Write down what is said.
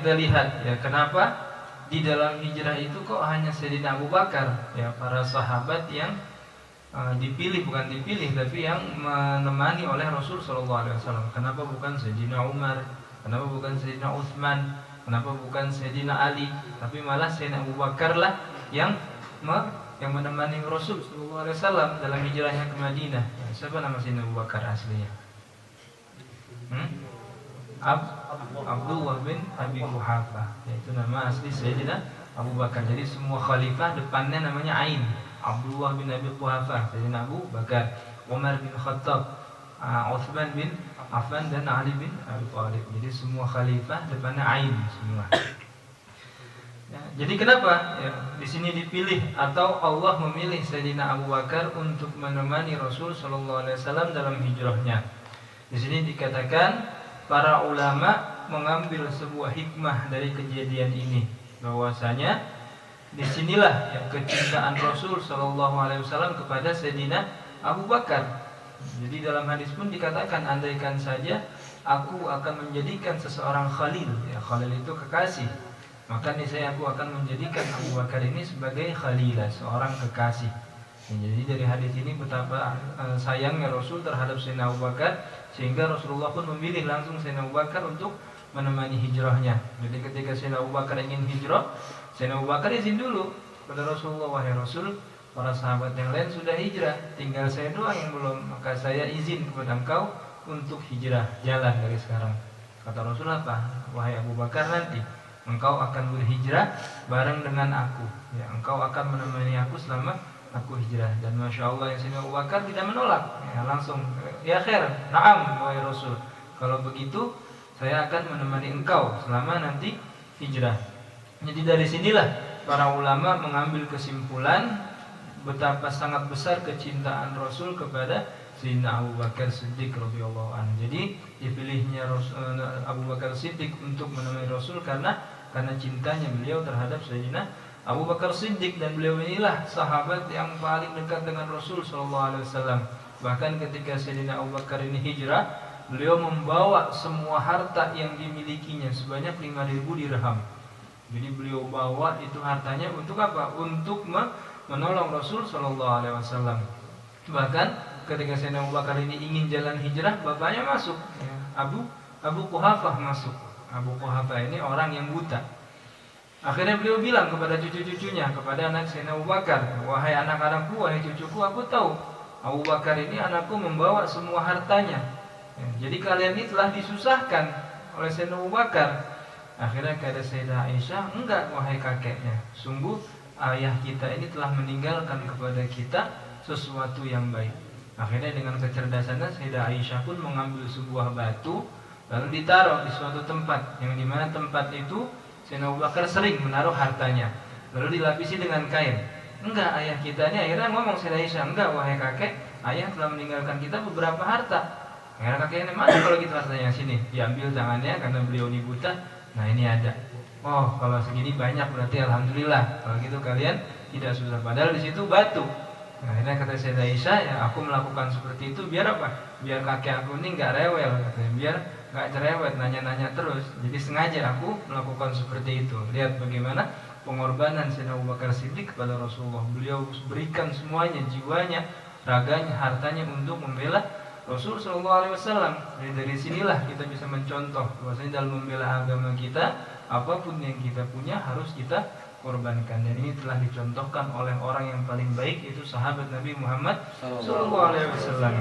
kita lihat ya, kenapa di dalam hijrah itu kok hanya Sayyidina Abu Bakar ya, para sahabat yang dipilih, bukan dipilih tapi yang menemani oleh Rasul Shallallahu Alaihi Wasallam. Kenapa bukan Sayyidina Umar? Kenapa bukan Sayyidina Utsman? Kenapa bukan Sayyidina Ali? Tapi malah Sayyidina Abu Bakar lah yang menemani Rasul Shallallahu Alaihi Wasallam dalam hijrahnya ke Madinah. Ya, siapa nama Sayyidina Abu Bakar aslinya? Abdullah bin Abi Quhafa, yaitu nama asli Sayyidina Abu Bakar. Jadi semua khalifah depannya namanya Ain. Abdullah bin Abi Quhafa, Sayyidina Abu Bakar, Umar bin Khattab, Utsman bin Affan dan Ali bin Abi Thalib. Jadi semua khalifah depannya Ain semua. Ya, jadi kenapa ya, di sini dipilih atau Allah memilih Sayyidina Abu Bakar untuk menemani Rasul Shallallahu Alaihi Wasallam dalam hijrahnya? Di sini dikatakan para ulama mengambil sebuah hikmah dari kejadian ini, bahwasanya disinilah ya, kecintaan Rasul Shallallahu Alaihi Wasallam kepada Sayyidina Abu Bakar. Jadi dalam hadis pun dikatakan, andaikan saja aku akan menjadikan seseorang khalil, ya khalil itu kekasih, maka niscaya aku akan menjadikan Abu Bakar ini sebagai khalilah, seorang kekasih. Ya, jadi dari hadis ini betapa sayangnya Rasul terhadap Sayyidina Abu Bakar, sehingga Rasulullah pun memilih langsung Sayyidina Abu Bakar untuk menemani hijrahnya. Jadi ketika Sayyidina Abu Bakar ingin hijrah, Sayyidina Abu Bakar izin dulu kepada Rasulullah, wahai Rasul, para sahabat yang lain sudah hijrah, tinggal saya doang yang belum, maka saya izin kepada engkau untuk hijrah, jalan dari sekarang. Kata Rasul apa? Wahai Abu Bakar, nanti engkau akan berhijrah bareng dengan aku, ya, engkau akan menemani aku selama aku hijrah. Dan Masya Allah yang Sayyidina Abu Bakar tidak menolak, ya, langsung, ya khair, na'am wahai Rasul, kalau begitu saya akan menemani engkau selama nanti hijrah. Jadi dari sinilah para ulama mengambil kesimpulan betapa sangat besar kecintaan Rasul kepada Sayyidina Abu Bakar Siddiq radhiyallahu anhu. Jadi dipilihnya Abu Bakar Siddiq untuk menemani Rasul karena cintanya beliau terhadap Sayyidina Abu Bakar Siddiq, dan beliau inilah sahabat yang paling dekat dengan Rasul sallallahu alaihi wasallam. Bahkan ketika Sayyidina Abu Bakar ini hijrah, beliau membawa semua harta yang dimilikinya sebanyak 5.000 dirham. Jadi beliau bawa itu hartanya untuk apa? Untuk menolong Rasul sallallahu alaihi wasallam. Bahkan ketika Sayyidina Abu Bakar ini ingin jalan hijrah, bapaknya masuk, ya, Abu Quhafah masuk. Abu Quhafah ini orang yang buta. Akhirnya beliau bilang kepada cucu-cucunya, kepada anak Sayyidina Abu Bakar, wahai anak-anakku, wahai cucuku, aku tahu Abu Bakar ini anakku membawa semua hartanya. Ya, jadi kalian ini telah disusahkan oleh Sayyidina Abu Bakar. Akhirnya kata Sayyidah Aisyah, enggak wahai kakeknya, sungguh ayah kita ini telah meninggalkan kepada kita sesuatu yang baik. Akhirnya dengan kecerdasannya Sayyidah Aisyah pun mengambil sebuah batu, lalu ditaruh di suatu tempat, yang dimana tempat itu Sayyidina Abu Bakar sering menaruh hartanya, lalu dilapisi dengan kain. Enggak, ayah kita ini akhirnya ngomong Sayyidah Aisyah, enggak wahai kakek, ayah telah meninggalkan kita beberapa harta. Akhirnya kakeknya, mana kalau gitu hartanya, sini. Diambil tangannya karena beliau ini buta. Nah ini ada. Oh kalau segini banyak berarti alhamdulillah. Kalau gitu kalian tidak susah. Padahal di situ batu. Nah, akhirnya kata Sayyidah Aisyah, ya aku melakukan seperti itu biar apa? Biar kakek aku ini nggak rewel, katanya. Biar nggak cerewet, nanya-nanya terus. Jadi sengaja aku melakukan seperti itu. Lihat bagaimana pengorbanan Sayyidina Abu Bakar Siddiq kepada Rasulullah. Beliau berikan semuanya, jiwanya, raganya, hartanya untuk membela Rasul Shallallahu Alaihi Wasallam. Jadi dari sinilah kita bisa mencontoh bahwasanya dalam membela agama kita, apapun yang kita punya harus kita korbankan. Dan ini telah dicontohkan oleh orang yang paling baik, yaitu sahabat Nabi Muhammad Shallallahu Alaihi Wasallam.